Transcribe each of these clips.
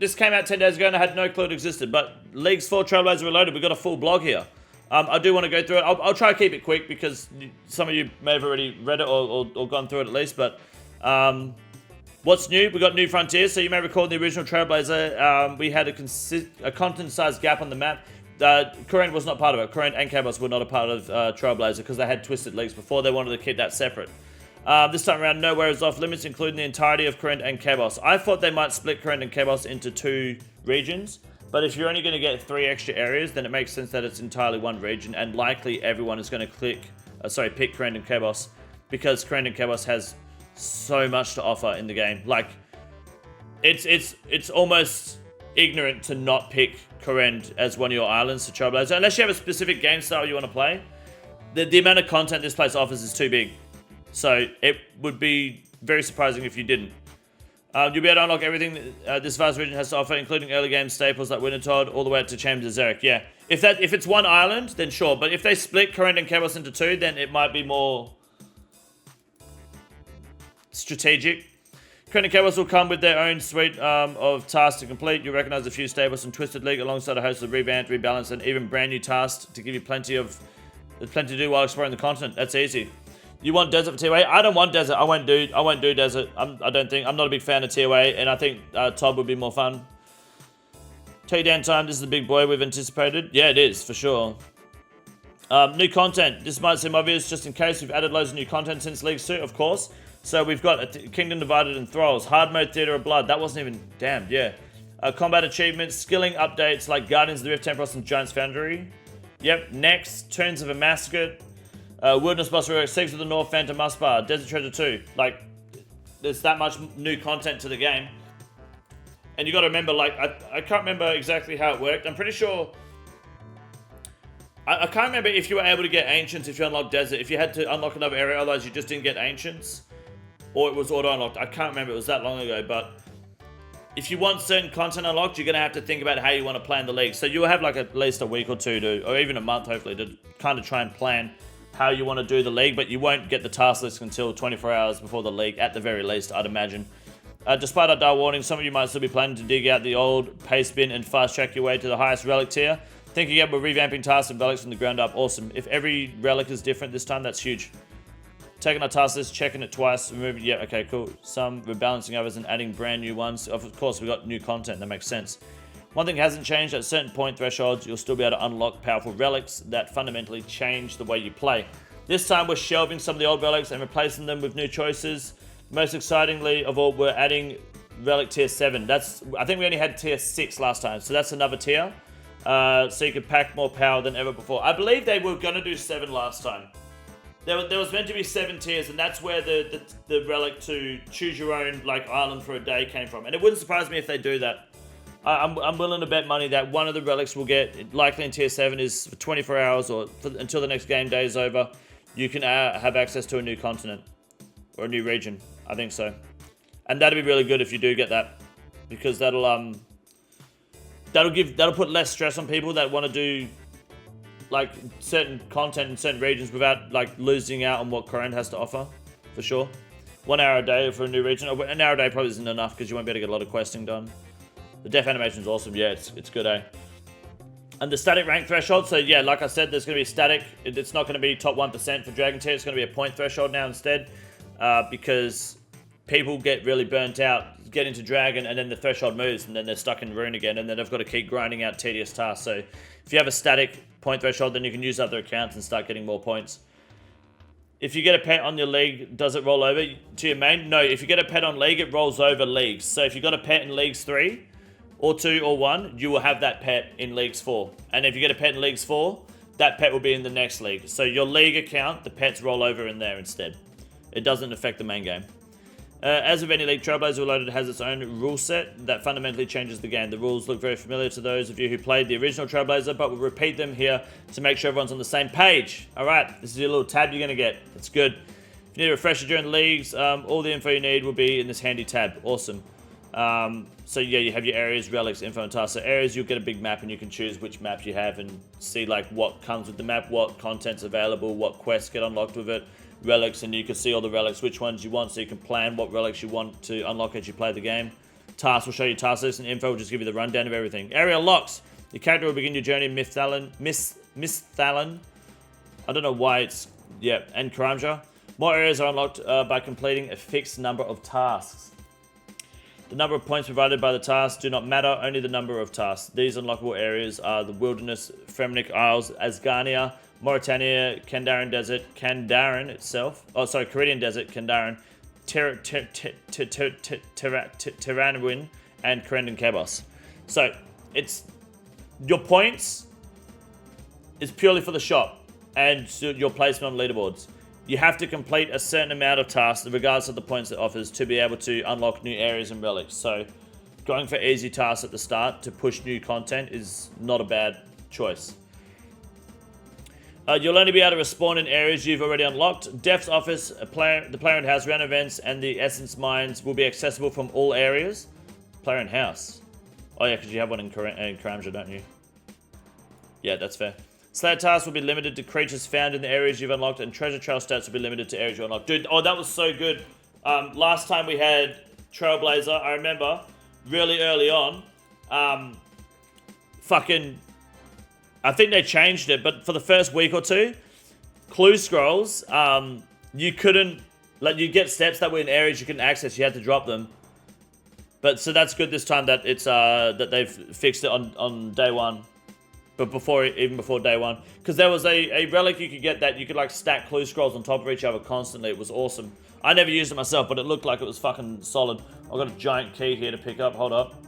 this came out 10 days ago and I had no clue it existed. But Leagues 4 Trailblazer Reloaded, we've got a full blog here. I do want to go through it. I'll try to keep it quick because some of you may have already read it or gone through it at least. But what's new? We got new frontiers. So you may recall in the original Trailblazer, we had a content-sized gap on the map. Current was not part of it. Current and KIOS were not a part of Trailblazer because they had twisted leagues before. They wanted to keep that separate. This time around, nowhere is off limits, including the entirety of Current and KIOS. I thought they might split Current and KIOS into 2 regions. But if you're only going to get 3 extra areas, then it makes sense that it's entirely one region, and likely everyone is going to pick Current and KIOS because Current and KIOS has so much to offer in the game. Like, it's almost ignorant to not pick Current as one of your islands for Trailblazer, unless you have a specific game style you want to play. The amount of content this place offers is too big, so it would be very surprising if you didn't. You'll be able to unlock everything this vast region has to offer, including early game staples like Wintertodt, all the way up to Chambers of Xeric. Yeah, if it's one island, then sure. But if they split Current and KIOS into 2, then it might be more strategic. Current and KIOS will come with their own suite of tasks to complete. You'll recognize a few staples from Twisted League alongside a host of revamped, rebalanced, and even brand new tasks to give you plenty to do while exploring the continent. That's easy. You want desert for TOA? I don't want desert. I won't do desert. I'm not a big fan of TOA, and I think Todd would be more fun. Take down time. This is the big boy we've anticipated. Yeah, it is for sure. New content. This might seem obvious, just in case we've added loads of new content since League 2, of course. So we've got a Kingdom Divided and Thralls, Hard Mode Theater of Blood. That wasn't even damned. Yeah. Combat achievements, skilling updates like Guardians of the Rift, Tempest, and Giant's Foundry. Yep. Next, Turns of a Massacre. Wilderness Boss Relic, Sigs of the North, Phantom Muspar, Desert Treasure 2. Like, there's that much new content to the game. And you got to remember, like, I can't remember exactly how it worked. I'm pretty sure... I can't remember if you were able to get Ancients if you unlocked Desert. If you had to unlock another area, otherwise you just didn't get Ancients. Or it was auto-unlocked. I can't remember, it was that long ago, but... If you want certain content unlocked, you're going to have to think about how you want to plan the league. So you'll have, like, at least a week or two or even a month, hopefully, to kind of try and plan how you want to do the league, but you won't get the task list until 24 hours before the league, at the very least, I'd imagine. Despite our dire warning, some of you might still be planning to dig out the old paste bin and fast track your way to the highest relic tier. Thinking again, we're revamping tasks and relics from the ground up. Awesome. If every relic is different this time, that's huge. Taking our task list, checking it twice, removing, yeah, okay, cool. Some, rebalancing others and adding brand new ones. Of course, we got new content, that makes sense. One thing hasn't changed, at certain point thresholds, you'll still be able to unlock powerful relics that fundamentally change the way you play. This time, we're shelving some of the old relics and replacing them with new choices. Most excitingly of all, we're adding relic tier 7. I think we only had tier 6 last time, so that's another tier. So you can pack more power than ever before. I believe they were going to do 7 last time. There was meant to be 7 tiers, and that's where the relic to choose your own like island for a day came from. And it wouldn't surprise me if they do that. I'm willing to bet money that one of the relics we'll get, likely in tier 7, is for 24 hours or until the next game day is over. You can have access to a new continent or a new region. I think so, and that'd be really good if you do get that, because that'll put less stress on people that want to do like certain content in certain regions without like losing out on what Current has to offer, for sure. 1 hour a day for a new region. An hour a day probably isn't enough because you won't be able to get a lot of questing done. The death animation is awesome. Yeah, it's good, eh? And the static rank threshold. So yeah, like I said, there's going to be static. It's not going to be top 1% for Dragon tier. It's going to be a point threshold now instead, because people get really burnt out, get into Dragon, and then the threshold moves, and then they're stuck in Rune again, and then they've got to keep grinding out tedious tasks. So if you have a static point threshold, then you can use other accounts and start getting more points. If you get a pet on your league, does it roll over to your main? No, if you get a pet on league, it rolls over leagues. So if you got a pet in leagues 3, or 2, or 1, you will have that pet in leagues 4. And if you get a pet in leagues 4, that pet will be in the next league. So your league account, the pets roll over in there instead. It doesn't affect the main game. As with any league, Trailblazer Reloaded has its own rule set that fundamentally changes the game. The rules look very familiar to those of you who played the original Trailblazer, but we'll repeat them here to make sure everyone's on the same page. Alright, this is your little tab you're going to get. It's good. If you need a refresher during the leagues, all the info you need will be in this handy tab. Awesome. So yeah, you have your areas, relics, info, and tasks. So areas, you'll get a big map and you can choose which map you have and see like what comes with the map, what content's available, what quests get unlocked with it. Relics, and you can see all the relics, which ones you want, so you can plan what relics you want to unlock as you play the game. task will show you task list, and info will just give you the rundown of everything. Area locks. Your character will begin your journey in Misthalin. I don't know why it's... Yeah, and Karamja. More areas are unlocked by completing a fixed number of tasks. The number of points provided by the tasks do not matter, only the number of tasks. These unlockable areas are the Wilderness, Fremnik Isles, Asgania, Mauritania, Kandahar Desert, Kandahar itself. Oh, sorry, Caridian Desert, Kandahar, Terranwin, and Kerendon Kabos. So, it's... Your points is purely for the shop and your placement on leaderboards. You have to complete a certain amount of tasks, regardless of the points it offers, to be able to unlock new areas and relics. So, going for easy tasks at the start to push new content is not a bad choice. You'll only be able to respawn in areas you've already unlocked. Def's office, the player and house round events, and the essence mines will be accessible from all areas. Player and house. Oh yeah, because you have one in Karamja, don't you? Yeah, that's fair. Slayer tasks will be limited to creatures found in the areas you've unlocked, and treasure trail stats will be limited to areas you unlocked. Dude, oh, that was so good. Last time we had Trailblazer, I remember, really early on, I think they changed it, but for the first week or two, clue scrolls, you couldn't, like, you get steps that were in areas you couldn't access, you had to drop them. But, so that's good this time that it's, that they've fixed it on day one. But even before day one. Because there was a relic you could get that you could, like, stack clue scrolls on top of each other constantly. It was awesome. I never used it myself, but it looked like it was fucking solid. I've got a giant key here to pick up. Hold up.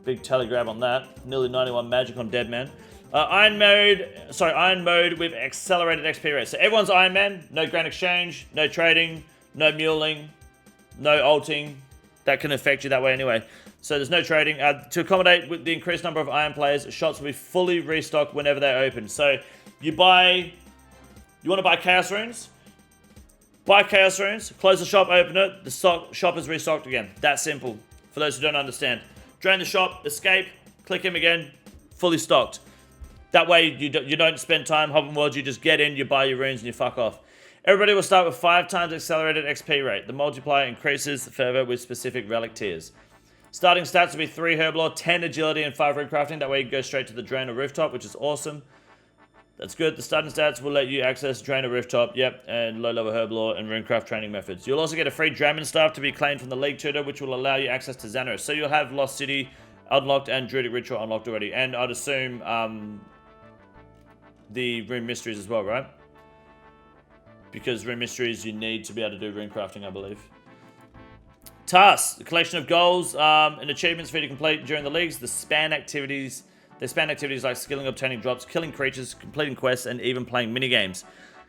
Big telegrab on that. Nearly 91 magic on Deadman. Iron mode with accelerated XP rate. So everyone's Iron Man. No grand exchange. No trading. No muling. No ulting. That can affect you that way anyway. So there's no trading. To accommodate with the increased number of Iron players, shops will be fully restocked whenever they open. So you want to buy Chaos Runes? Buy Chaos Runes, close the shop, open it, the shop is restocked again. That simple, for those who don't understand. Drain the shop, escape, click him again, fully stocked. That way you don't spend time hopping worlds, you just get in, you buy your runes and you fuck off. Everybody will start with 5 times accelerated XP rate. The multiplier increases further with specific relic tiers. Starting stats will be 3 Herblore, 10 Agility, and 5 Recrafting. That way you can go straight to the Drain or Rooftop, which is awesome. That's good. The starting stats will let you access Drain or Rooftop, yep, and low-level Herblore and Runecraft training methods. You'll also get a free Dragon Staff to be claimed from the League Tutor, which will allow you access to Xanaros. So you'll have Lost City unlocked and Druidic Ritual unlocked already. And I'd assume the Rune Mysteries as well, right? Because Rune Mysteries you need to be able to do Runecrafting, I believe. Tasks, the collection of goals and achievements for you to complete during the leagues. They span activities like skilling, obtaining drops, killing creatures, completing quests, and even playing minigames.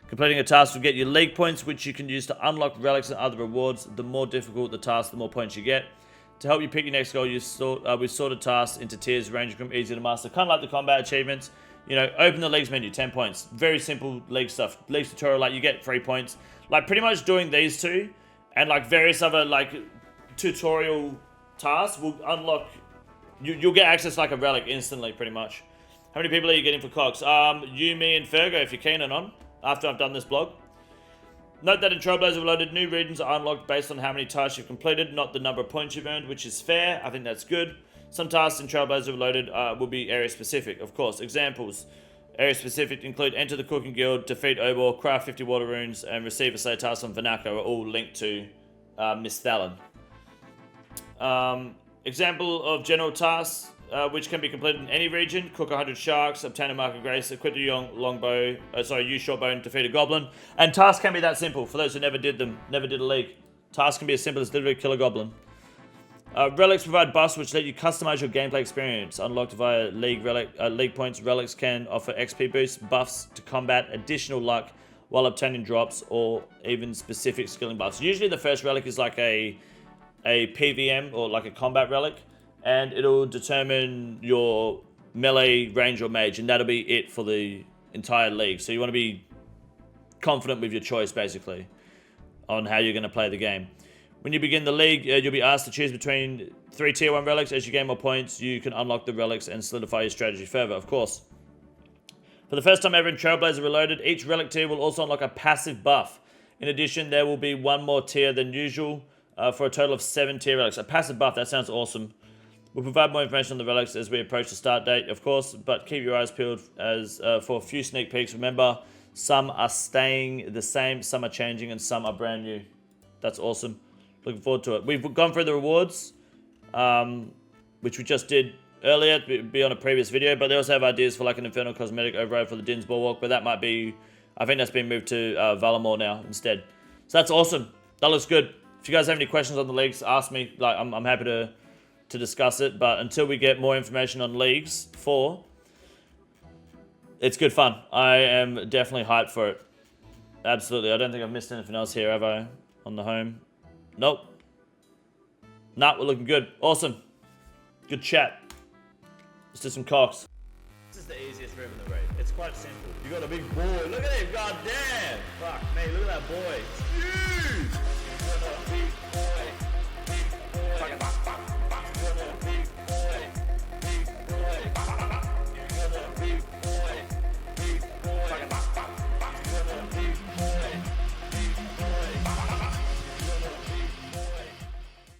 Completing a task will get you league points, which you can use to unlock relics and other rewards. The more difficult the task, the more points you get. To help you pick your next goal, we've sorted tasks into tiers ranging from easy to master, kind of like the combat achievements. You know, open the leagues menu, 10 points. Very simple league stuff. League tutorial, like you get 3 points. Like pretty much doing these two and like various other like tutorial tasks will unlock, you'll get access like a relic instantly pretty much. How many people are you getting for Cox? You, me, and Fergo if you're keen and on, after I've done this blog. Note that in Trailblazer Reloaded, new regions are unlocked based on how many tasks you've completed, not the number of points you've earned, which is fair. I think that's good. Some tasks in Trailblazer Reloaded will be area specific, of course. Examples. Area specific include enter the cooking guild, defeat Obor, craft 50 water runes, and receive a slay task on Vanako are all linked to Misthalin. Example of general tasks which can be completed in any region: cook 100 sharks, obtain a mark of grace, equip the longbow, use shortbow and defeat a goblin. And tasks can be that simple for those who never did them, never did a league. Tasks can be as simple as literally kill a goblin. Relics provide buffs which let you customize your gameplay experience. Unlocked via league points, relics can offer XP boosts, buffs to combat, additional luck while obtaining drops, or even specific skilling buffs. Usually the first relic is like a PVM or like a combat relic, and it'll determine your melee, range, or mage, and that'll be it for the entire league. So you want to be confident with your choice, basically, on how you're going to play the game. When you begin the league, you'll be asked to choose between 3 tier 1 relics. As you gain more points, you can unlock the relics and solidify your strategy further, of course. For the first time ever in Trailblazer Reloaded, each relic tier will also unlock a passive buff. In addition, there will be 1 more tier than usual, for a total of 7 tier relics. A passive buff, that sounds awesome. We'll provide more information on the relics as we approach the start date, of course, but keep your eyes peeled as for a few sneak peeks. Remember, some are staying the same, some are changing, and some are brand new. That's awesome. Looking forward to it. We've gone through the rewards, which we just did earlier, be on a previous video, but they also have ideas for like an Infernal Cosmetic override for the Din's Bulwark, but that might be, I think that's been moved to Valamore now instead. So that's awesome. That looks good. If you guys have any questions on the leagues, ask me. Like, I'm happy to discuss it, but until we get more information on leagues 4, it's good fun. I am definitely hyped for it. Absolutely. I don't think I've missed anything else here, have I? On the home? Nope. Nah, we're looking good. Awesome. Good chat. Let's do some cocks. This is the easiest room in the raid. It's quite simple. You got a big boy. Look at him. God damn. Fuck me. Look at that boy. It's huge. You got a big boy.